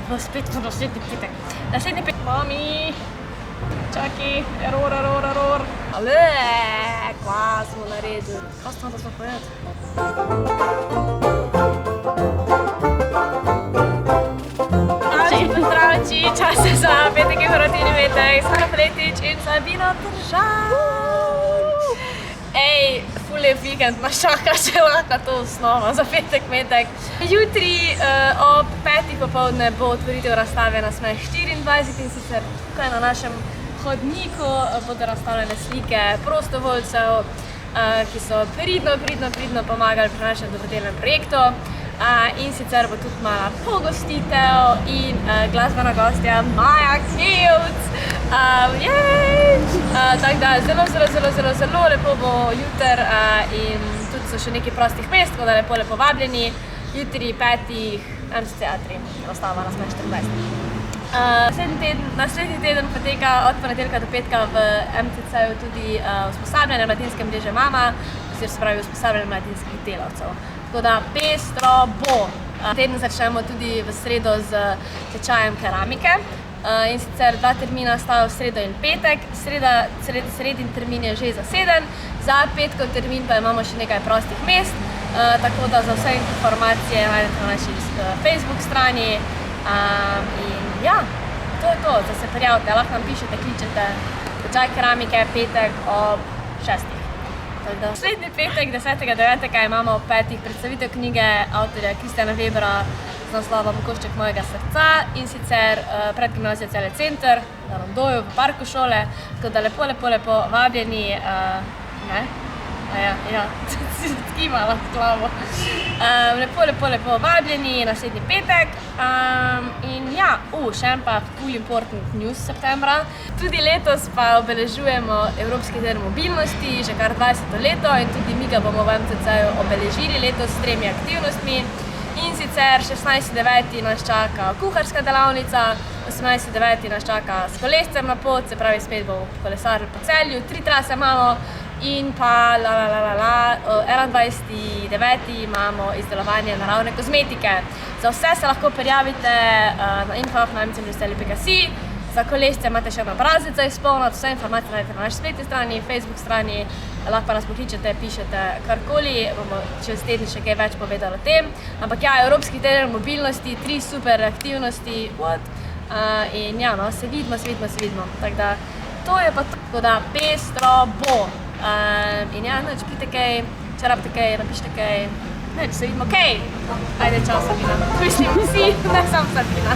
bo spet v naslednji petek. Naslednji petek. Mami, čaki, error. Ale, kva smo naredili. Kaj smo to povedati? Pozdravči, čas je za petek in rotini petek, Sara Fletič in Sabina Držan. Ej, ful lep vikend nas čaka, če lahko to osnova za petek. Jutri ob 5. popoldne bo otvoritev razstave Nasmeh 24 in sicer tukaj na našem hodniku bodo razstavljene slike prostovoljcev, ki so pridno pomagali pri našem dobrodelnem projektu. In sicer bo tudi mala pogostitev in glasbena gostja Maja Kevc. Tako da zelo lepo bo jutri in tudi so še neki prostih mest, tako da lepo vabljeni. Jutri 5. MC Teatri, razstava Nasmeh 24. Naslednji teden poteka od ponedeljka do petka v MTC-ju tudi usposabljanje Mladinske mreže Mama, oziroma se pravi usposabljanje mladinskih delavcev. Tako da pestro bo. Teden začnemo tudi v sredo z tečajem keramike. In sicer 2 termina sta v sredo in petek. Sredin termin je že zaseden, za petkov termin pa imamo še nekaj prostih mest. Tako da za vse informacije najdete na naši Facebook strani. In ja, to je to, da se prijavite, lahko nam pišete, kličete. Tečaj keramike petek ob 6. Naslednji petek, 10.9. imamo ob 5. predstavitev knjige avtorja Kristjana Webera z naslovom Košček mojega srca in sicer predgimnazija Celje Center na Rondoju v parku šole, tako da lepo vabljeni, si odkimala v glavo. Lepo vabljeni naslednji petek. In ja, še en pa ful important news septembra. Tudi letos pa obeležujemo Evropski teden mobilnosti, že kar 20. leto in tudi mi ga bomo v MCC-ju obeležili letos s 3 aktivnostmi. In sicer 16.9. nas čaka kuharska delavnica, 18.9. nas čaka s kolescem na pot, se pravi spet bomo kolesarili po Celju, 3 trase imamo. In pa 21.9. imamo izdelovanje naravne kozmetike. Za vse se lahko prijavite na info@mcmreselje.si. Za kolesce imate še en obrazec za izpolniti, vse informacije najdete na naši spletni strani, Facebook strani, lahko nas pokličete, pišete karkoli, bomo čez teden še kaj več povedali o tem. Ampak ja, Evropski teden mobilnosti, 3 super aktivnosti, in ja, no, se vidimo. Tako da, to je pa to, tako da pestro bo. In ja, če pite kaj, če rabite kaj, napišite kaj, se vidimo kaj. Ajde, čau Sabina. Mislim, vsi, ne sam Sabina.